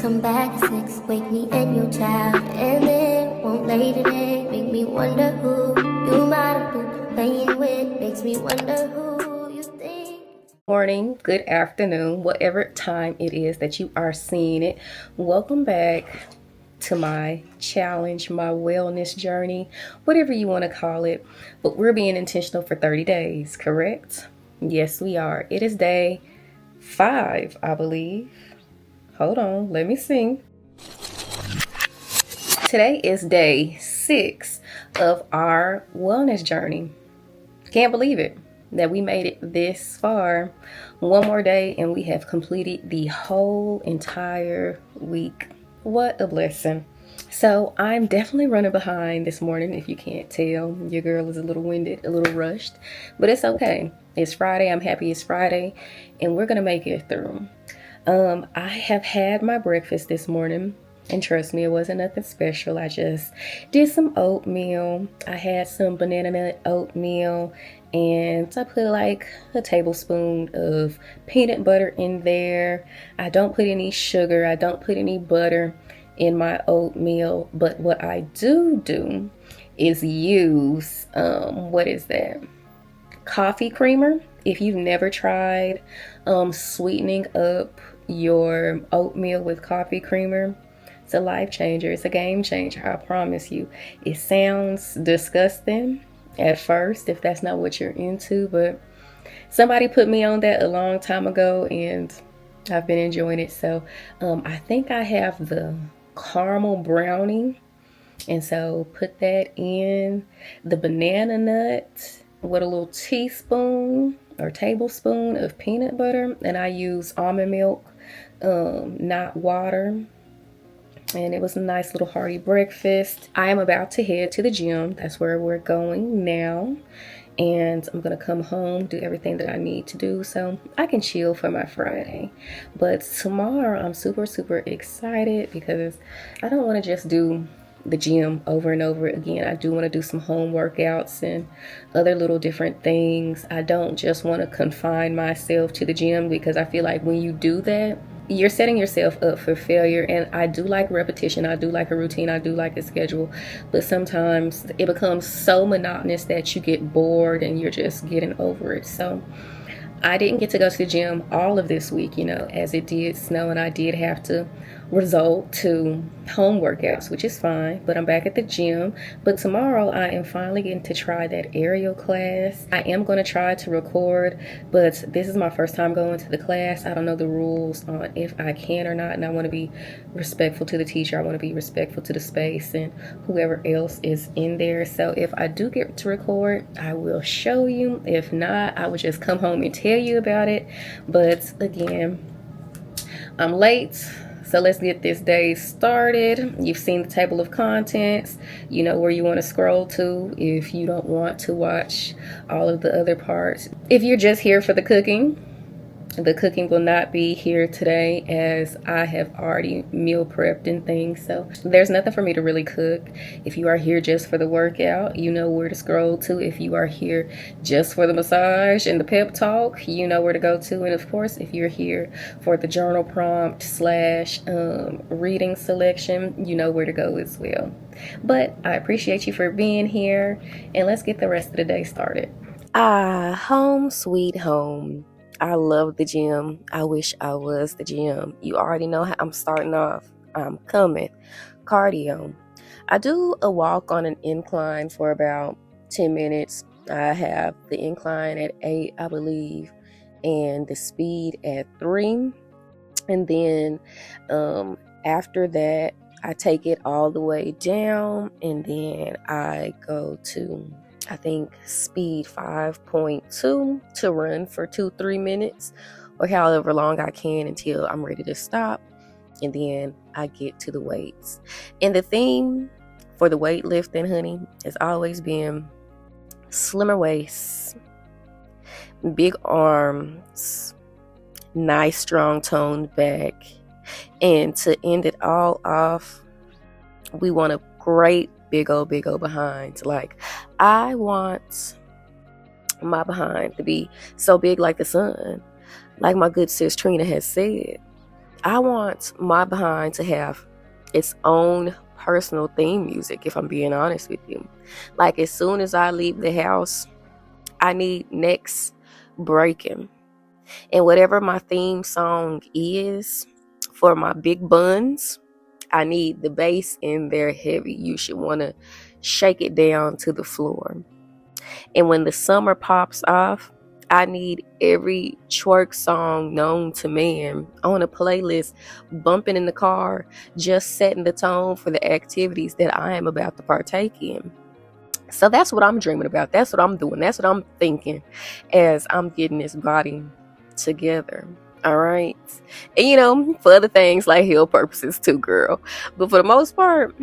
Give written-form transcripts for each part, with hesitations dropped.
Come back at 6, wake me and your child, and then won't lay today. Make me wonder who you might have been playing with. Makes me wonder who you think. Morning, good afternoon, whatever time it is that you are seeing it. Welcome back to my challenge, my wellness journey, whatever you want to call it. But we're being intentional for 30 days, correct? Yes, we are. It is day 5, I believe. Hold on, let me see. Today is day 6 of our wellness journey. Can't believe it that we made it this far. One more day and we have completed the whole entire week. What a blessing. So I'm definitely running behind this morning. If you can't tell, your girl is a little winded, a little rushed, but it's okay. It's Friday. I'm happy it's Friday and we're gonna make it through. I have had my breakfast this morning. And trust me, it wasn't nothing special. I just did some oatmeal. I had some banana nut oatmeal, and I put like a tablespoon of peanut butter in there. I don't put any sugar. I don't put any butter in my oatmeal. But what I do is use, what is that? Coffee creamer. If you've never tried sweetening up your oatmeal with coffee creamer, it's a life changer. It's a game changer. I promise you. It sounds disgusting at first if that's not what you're into, but somebody put me on that a long time ago and I've been enjoying it. So I think I have the caramel brownie, and so put that in the banana nut with a little teaspoon or tablespoon of peanut butter, and I use almond milk, not water. And it was a nice little hearty breakfast. I am about to head to the gym. That's where we're going now. And I'm gonna come home, do everything that I need to do so I can chill for my Friday. But tomorrow I'm super excited because I don't want to just do the gym over and over again. I do want to do some home workouts and other little different things. I don't just want to confine myself to the gym, because I feel like when you do that, you're setting yourself up for failure. And I do like repetition. I do like a routine. I do like a schedule. But sometimes it becomes so monotonous that you get bored and you're just getting over it. So I didn't get to go to the gym all of this week, as it did snow, and I did have to resort to home workouts, which is fine, but I'm back at the gym. But tomorrow I am finally getting to try that aerial class. I am going to try to record, but this is my first time going to the class. I don't know the rules on if I can or not, and I want to be respectful to the teacher. I want to be respectful to the space and whoever else is in there. So if I do get to record, I will show you. If not, I will just come home and tell you about it. But again, I'm late. So let's get this day started. You've seen the table of contents. You know where you want to scroll to if you don't want to watch all of the other parts. If you're just here for the cooking will not be here today, as I have already meal prepped and things. So there's nothing for me to really cook. If you are here just for the workout, you know where to scroll to. If you are here just for the massage and the pep talk, you know where to go to. And of course, if you're here for the journal prompt / reading selection, you know where to go as well. But I appreciate you for being here, and let's get the rest of the day started. Home sweet home. I love the gym. I wish I was the gym. You already know how I'm starting off. I'm coming. Cardio. I do a walk on an incline for about 10 minutes. I have the incline at 8, I believe, and the speed at 3. And then after that, I take it all the way down, and then I go to, I think, speed 5.2 to run for 2-3 minutes, or however long I can until I'm ready to stop. And then I get to the weights. And the theme for the weightlifting, honey, has always been slimmer waists, big arms, nice strong toned back. And to end it all off, we want a great big old behind. Like, I want my behind to be so big like the sun. Like my good sis Trina has said, I want my behind to have its own personal theme music, if I'm being honest with you. Like, as soon as I leave the house, I need next breaking. And whatever my theme song is for my big buns, I need the bass in there heavy. You should want to shake it down to the floor. And when the summer pops off, I need every twerk song known to man on a playlist bumping in the car, just setting the tone for the activities that I am about to partake in. So that's what I'm dreaming about. That's what I'm doing. That's what I'm thinking as I'm getting this body together. All right. And for other things like health purposes too, girl. But for the most part,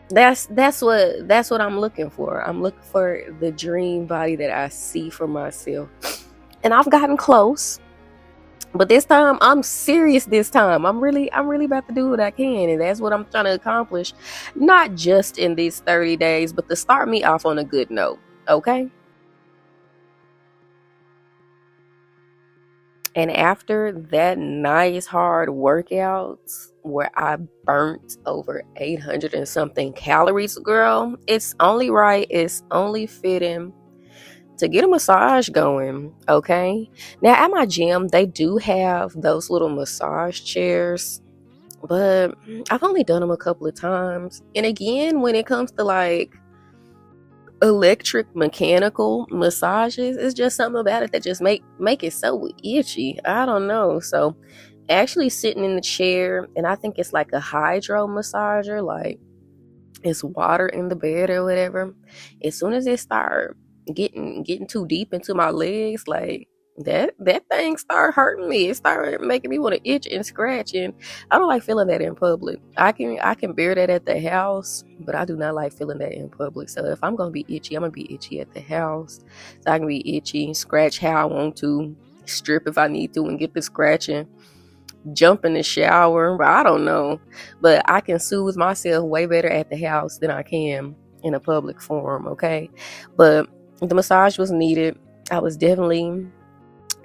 that's what I'm looking for. I'm looking for the dream body that I see for myself. And I've gotten close. But this time I'm serious. This time I'm really about to do what I can, and that's what I'm trying to accomplish, not just in these 30 days, but to start me off on a good note. Okay. And after that nice hard workout where I burnt over 800 and something calories, girl, it's only right, it's only fitting to get a massage going. Okay. Now at my gym, they do have those little massage chairs, but I've only done them a couple of times. And again, when it comes to like electric mechanical massages, it's just something about it that just make it so itchy. I don't know. So actually sitting in the chair, and I think it's like a hydro massager, like it's water in the bed or whatever. As soon as it start getting too deep into my legs, like that thing started hurting me. It started making me want to itch and scratch, and I don't like feeling that in public. I can bear that at the house, but I do not like feeling that in public. So if I'm gonna be itchy, I'm gonna be itchy at the house. So I can be itchy, scratch how I want to, strip if I need to, and get the scratching. Jump in the shower, I don't know, but I can soothe myself way better at the house than I can in a public forum. Okay, but the massage was needed. I was definitely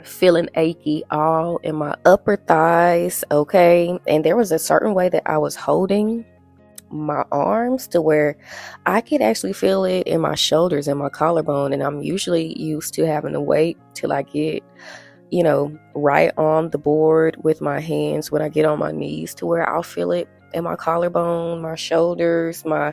feeling achy all in my upper thighs. Okay, and there was a certain way that I was holding my arms to where I could actually feel it in my shoulders and my collarbone, and I'm usually used to having to wait till I get right on the board with my hands when I get on my knees to where I'll feel it in my collarbone, my shoulders, my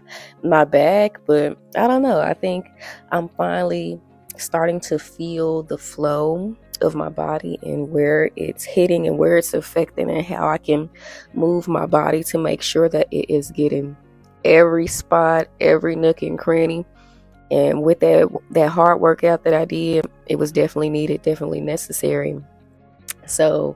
back. But I don't know. I think I'm finally starting to feel the flow of my body and where it's hitting and where it's affecting, and how I can move my body to make sure that it is getting every spot, every nook and cranny. And with that hard workout that I did, it was definitely needed, definitely necessary. So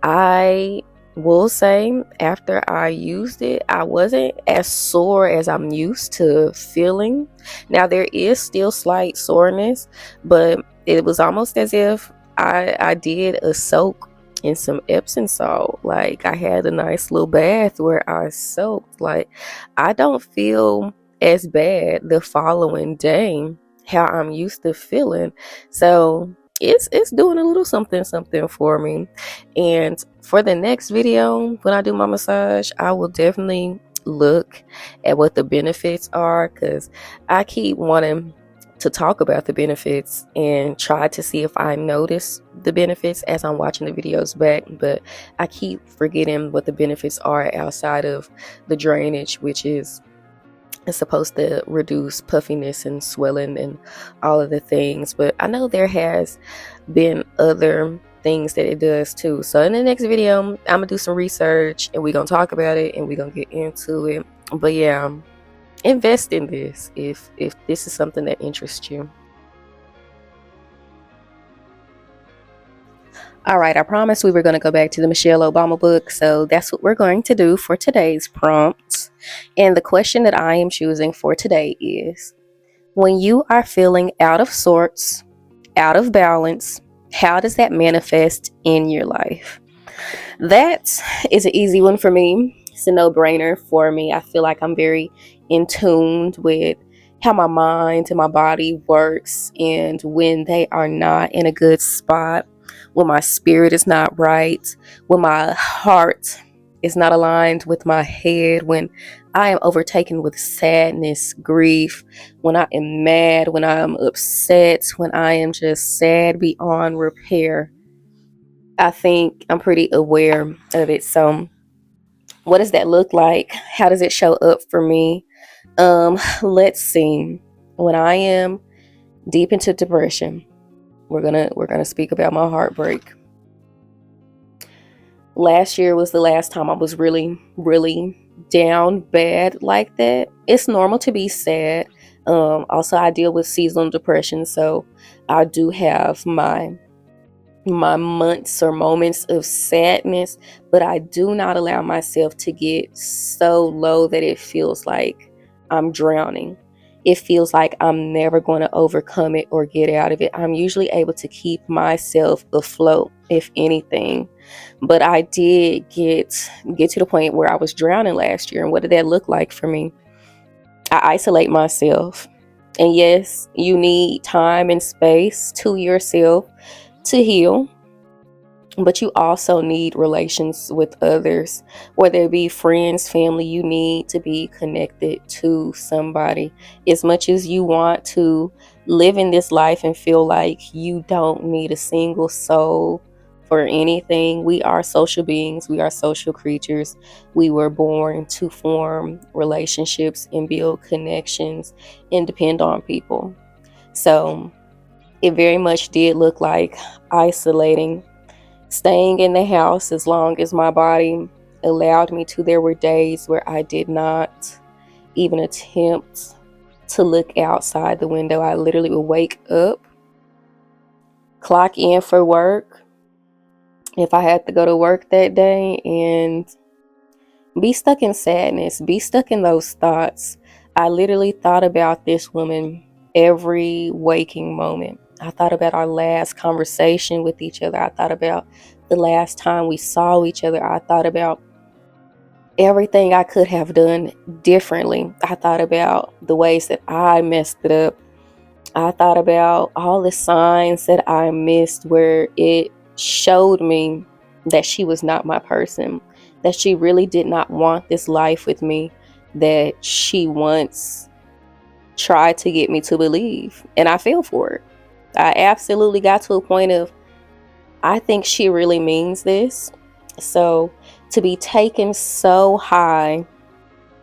I will say, after I used it, I wasn't as sore as I'm used to feeling. Now there is still slight soreness, but it was almost as if I did a soak in some Epsom salt. Like, I had a nice little bath where I soaked. Like, I don't feel as bad the following day how I'm used to feeling. So it's doing a little something for me. And for the next video, when I do my massage, I will definitely look at what the benefits are, because I keep wanting to talk about the benefits and try to see if I notice the benefits as I'm watching the videos back, but I keep forgetting what the benefits are outside of the drainage, which is supposed to reduce puffiness and swelling and all of the things. But I know there has been other things that it does too. So in the next video, I'm gonna do some research and we're gonna talk about it and we're gonna get into it. But yeah, invest in this if this is something that interests you. All right, I promised we were going to go back to the Michelle Obama book, so that's what we're going to do for today's prompt. And the question that I am choosing for today is, when you are feeling out of sorts, out of balance, how does that manifest in your life? That is an easy one for me. It's a no-brainer for me. I feel like I'm very in tune with how my mind and my body works, and when they are not in a good spot, when my spirit is not right, when my heart is not aligned with my head, when I am overtaken with sadness, grief, when I am mad, when I am upset, when I am just sad beyond repair. I think I'm pretty aware of it. So, what does that look like? How does it show up for me? Let's see. When I am deep into depression, we're gonna speak about my heartbreak. Last year was the last time I was really, really down bad like that. It's normal to be sad. Also, I deal with seasonal depression, so I do have my months or moments of sadness, but I do not allow myself to get so low that it feels like I'm drowning. It feels like I'm never going to overcome it or get out of it. I'm usually able to keep myself afloat, if anything. But I did get to the point where I was drowning last year. And what did that look like for me? I isolate myself. And yes, you need time and space to yourself to heal, but you also need relations with others, whether it be friends, family. You need to be connected to somebody. As much as you want to live in this life and feel like you don't need a single soul for anything, we are social beings, we are social creatures. We were born to form relationships and build connections and depend on people. So it very much did look like isolating, staying in the house as long as my body allowed me to. There were days where I did not even attempt to look outside the window. I literally would wake up, clock in for work if I had to go to work that day, and be stuck in sadness, be stuck in those thoughts. I literally thought about this woman every waking moment. I thought about our last conversation with each other. I thought about the last time we saw each other. I thought about everything I could have done differently. I thought about the ways that I messed it up. I thought about all the signs that I missed where it showed me that she was not my person, that she really did not want this life with me, that she once tried to get me to believe. And I fell for it. I absolutely got to a point of, I think she really means this. So to be taken so high,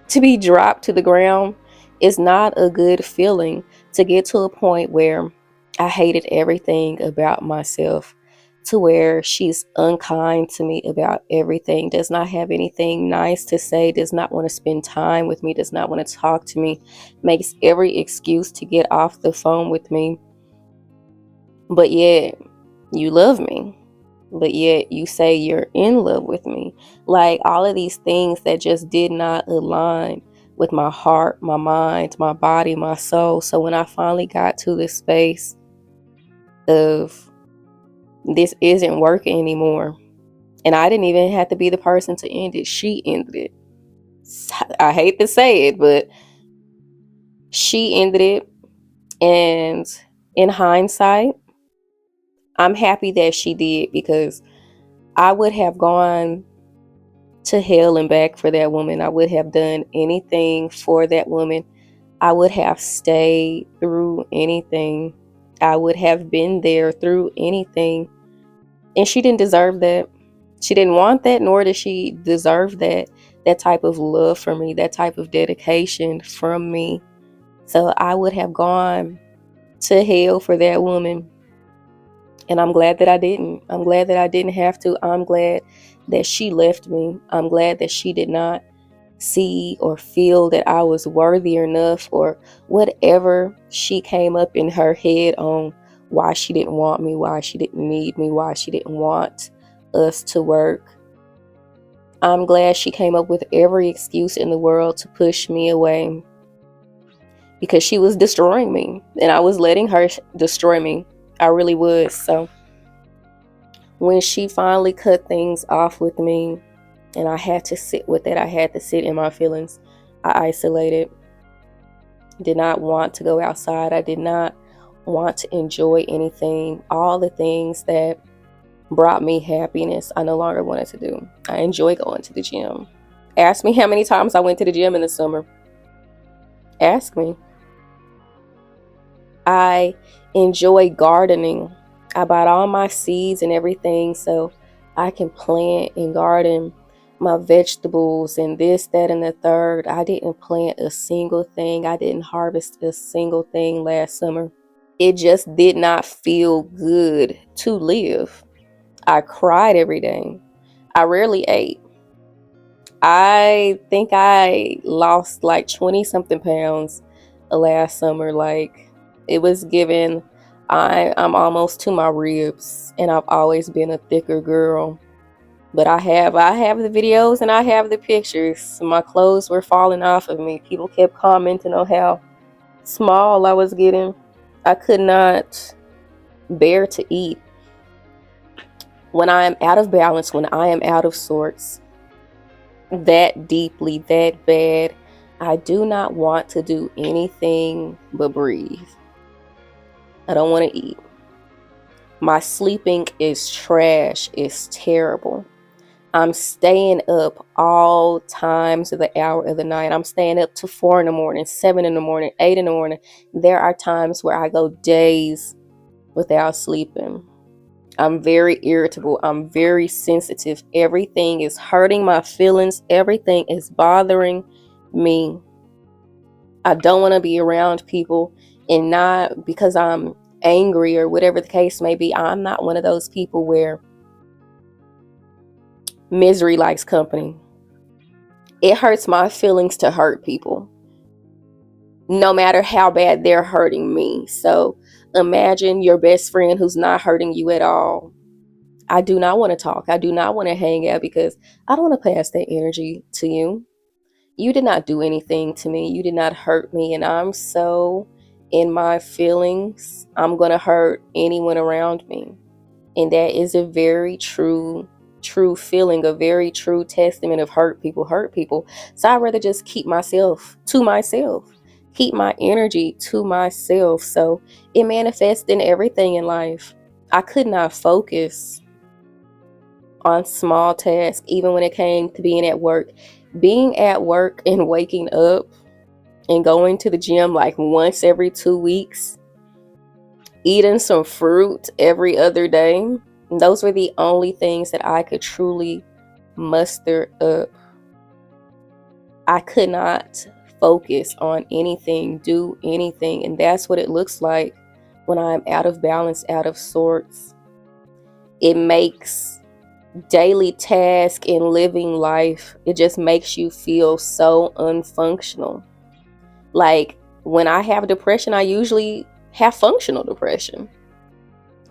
to be dropped to the ground, is not a good feeling. To get to a point where I hated everything about myself, to where she's unkind to me about everything, does not have anything nice to say, does not want to spend time with me, does not want to talk to me, makes every excuse to get off the phone with me. But yet you love me, but yet you say you're in love with me. Like, all of these things that just did not align with my heart, my mind, my body, my soul. So when I finally got to this space of, this isn't working anymore, and I didn't even have to be the person to end it, she ended it. I hate to say it, but she ended it. And in hindsight, I'm happy that she did, because I would have gone to hell and back for that woman. I would have done anything for that woman. I would have stayed through anything. I would have been there through anything. And she didn't deserve that. She didn't want that, nor did she deserve that type of love from me, that type of dedication from me. So I would have gone to hell for that woman. And I'm glad that I didn't. I'm glad that I didn't have to. I'm glad that she left me. I'm glad that she did not see or feel that I was worthy enough, or whatever she came up in her head on why she didn't want me, why she didn't need me, why she didn't want us to work. I'm glad she came up with every excuse in the world to push me away, because she was destroying me and I was letting her destroy me. I really was. So when she finally cut things off with me, and I had to sit with it, I had to sit in my feelings, I isolated. Did not want to go outside. I did not want to enjoy anything. All the things that brought me happiness, I no longer wanted to do. I enjoy going to the gym. Ask me how many times I went to the gym in the summer. Ask me. I enjoy gardening. I bought all my seeds and everything so I can plant and garden my vegetables and this, that, and the third. I didn't plant a single thing. I didn't harvest a single thing last summer. It just did not feel good to live. I cried every day. I rarely ate. I think I lost like 20 something pounds last summer. Like, it was given, I'm almost to my ribs, and I've always been a thicker girl. But I have the videos and I have the pictures. My clothes were falling off of me. People kept commenting on how small I was getting. I could not bear to eat. When I am out of balance, when I am out of sorts, that deeply, that bad, I do not want to do anything but breathe. I don't want to eat. My sleeping is trash. It's terrible. I'm staying up all times of the hour of the night. I'm staying up to 4 in the morning, 7 in the morning, 8 in the morning. There are times where I go days without sleeping. I'm very irritable. I'm very sensitive. Everything is hurting my feelings. Everything is bothering me. I don't want to be around people, and not because I'm angry or whatever the case may be. I'm not one of those people where misery likes company. It hurts my feelings to hurt people, no matter how bad they're hurting me. So imagine your best friend who's not hurting you at all. I do not want to talk. I do not want to hang out because I don't want to pass that energy to you. You did not do anything to me. You did not hurt me. And I'm so in my feelings, I'm going to hurt anyone around me. And that is a very true feeling, a very true testament of hurt people. So I'd rather just keep myself to myself, keep my energy to myself. So it manifests in everything in life. I could not focus on small tasks, even when it came to being at work. Being at work and waking up and going to the gym like once every 2 weeks, eating some fruit every other day, those were the only things that I could truly muster up. I could not focus on anything, do anything, and that's what it looks like when I'm out of balance, out of sorts. It makes daily task and living life, it just makes you feel so unfunctional. Like, when I have depression, I usually have functional depression.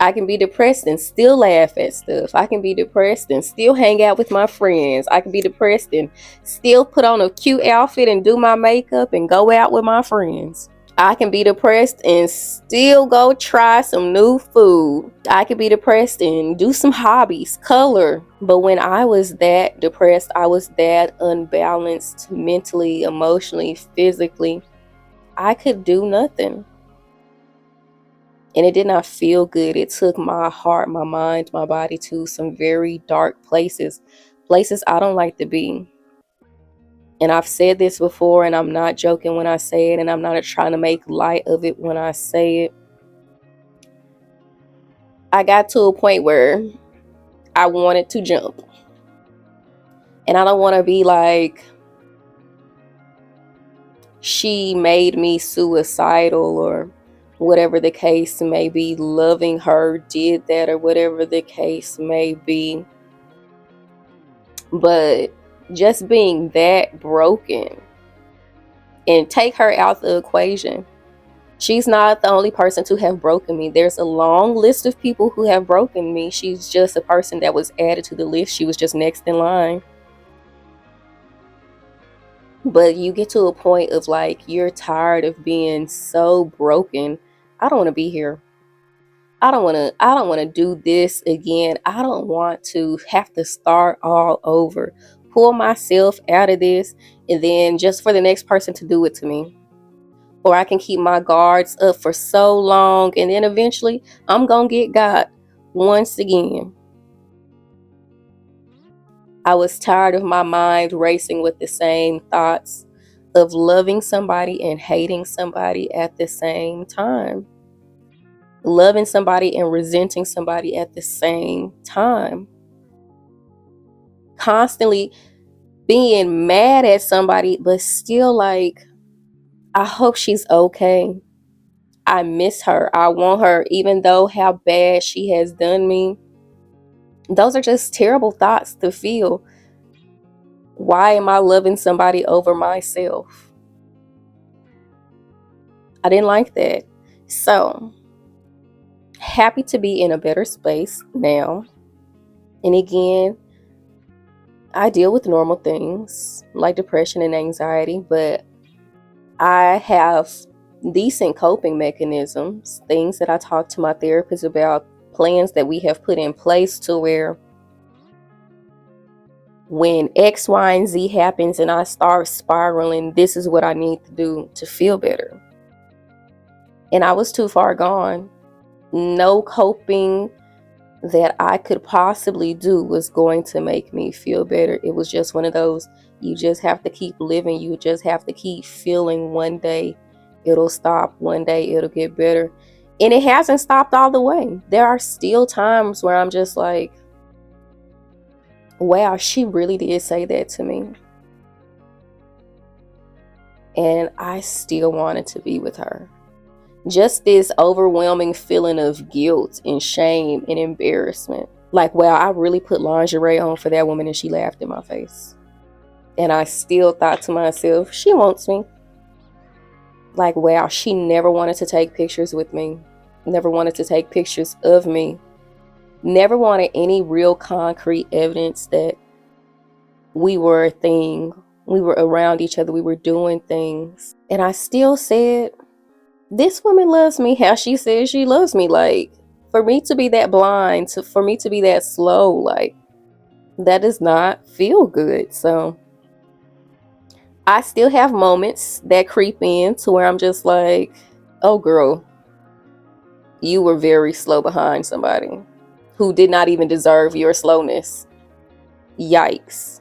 I can be depressed and still laugh at stuff. I can be depressed and still hang out with my friends. I can be depressed and still put on a cute outfit and do my makeup and go out with my friends. I can be depressed and still go try some new food. I could be depressed and do some hobbies, color. But when I was that depressed, I was that unbalanced mentally, emotionally, physically, I could do nothing. And it did not feel good. It took my heart, my mind, my body to some very dark places I don't like to be. And I've said this before, and I'm not joking when I say it, and I'm not trying to make light of it when I say it. I got to a point where I wanted to jump. And I don't want to be like, she made me suicidal or whatever the case may be. Loving her did that or whatever the case may be. But just being that broken, and take her out the equation. She's not the only person to have broken me. There's a long list of people who have broken me. She's just a person that was added to the list. She was just next in line. But you get to a point of like, you're tired of being so broken. I don't want to be here. I don't want to do this again. I don't want to have to start all over. Pull myself out of this and then just for the next person to do it to me. Or I can keep my guards up for so long and then eventually I'm going to get got once again. I was tired of my mind racing with the same thoughts of loving somebody and hating somebody at the same time. Loving somebody and resenting somebody at the same time. Constantly being mad at somebody, but still like, I hope she's okay. I miss her. I want her, even though how bad she has done me. Those are just terrible thoughts to feel. Why am I loving somebody over myself? I didn't like that. So, happy to be in a better space now. And again, I deal with normal things like depression and anxiety, but I have decent coping mechanisms, things that I talk to my therapist about, plans that we have put in place to where when X, Y, and Z happens and I start spiraling, this is what I need to do to feel better. And I was too far gone. No coping that I could possibly do was going to make me feel better. It was just one of those, you just have to keep living. You just have to keep feeling. One day it'll stop. One day it'll get better. And it hasn't stopped all the way. There are still times where I'm just like, wow, she really did say that to me. And I still wanted to be with her. Just this overwhelming feeling of guilt and shame and embarrassment. Like, wow, I really put lingerie on for that woman and she laughed in my face. And I still thought to myself, she wants me. Like, wow, she never wanted to take pictures with me. Never wanted to take pictures of me. Never wanted any real concrete evidence that we were a thing. We were around each other. We were doing things. And I still said, this woman loves me how she says she loves me. Like, for me to be that blind, for me to be that slow, like, that does not feel good. So I still have moments that creep in to where I'm just like, oh girl, you were very slow behind somebody who did not even deserve your slowness. Yikes.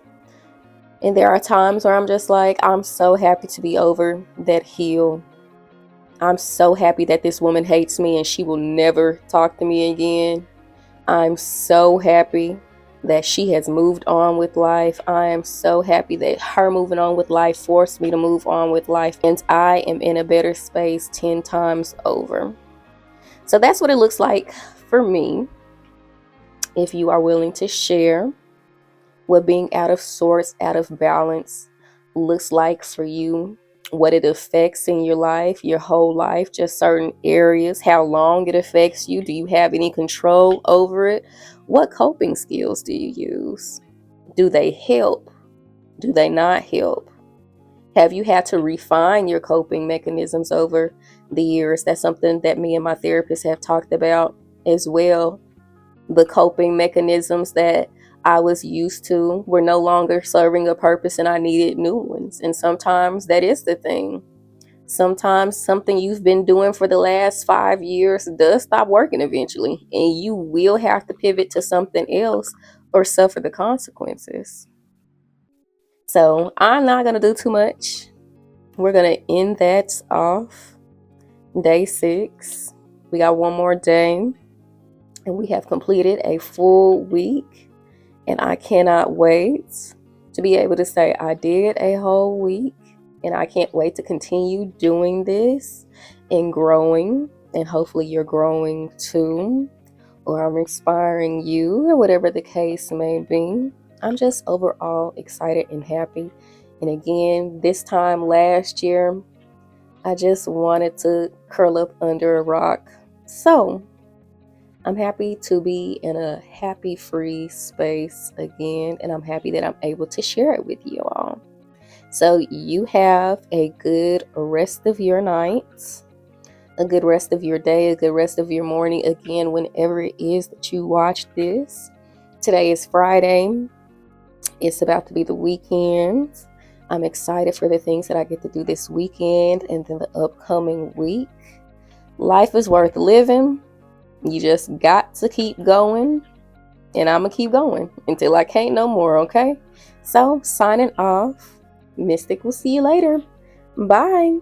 And there are times where I'm just like, I'm so happy to be over that hill. I'm so happy that this woman hates me and she will never talk to me again. I'm so happy that she has moved on with life. I am so happy that her moving on with life forced me to move on with life. And I am in a better space 10 times over. So that's what it looks like for me. If you are willing to share what being out of sorts, out of balance looks like for you, what it affects in your life, your whole life, just certain areas, how long it affects you. Do you have any control over it? What coping skills do you use? Do they help? Do they not help? Have you had to refine your coping mechanisms over the years? That's something that me and my therapist have talked about as well. The coping mechanisms that I was used to were no longer serving a purpose and I needed new ones. And sometimes that is the thing. Sometimes something you've been doing for the last 5 years does stop working eventually, and you will have to pivot to something else or suffer the consequences. So I'm not going to do too much. We're going to end that off. Day 6. We got one more day, and we have completed a full week. And I cannot wait to be able to say I did a whole week. And I can't wait to continue doing this and growing. And hopefully you're growing too. Or I'm inspiring you, or whatever the case may be. I'm just overall excited and happy. And again, this time last year, I just wanted to curl up under a rock. So I'm happy to be in a happy free space again, and I'm happy that I'm able to share it with you all. So you have a good rest of your night, a good rest of your day, a good rest of your morning, again, whenever it is that you watch this. Today is Friday. It's about to be the weekend. I'm excited for the things that I get to do this weekend and then the upcoming week. Life is worth living. You just got to keep going and I'm going to keep going until I can't no more, okay? So, signing off. Mystic will see you later. Bye.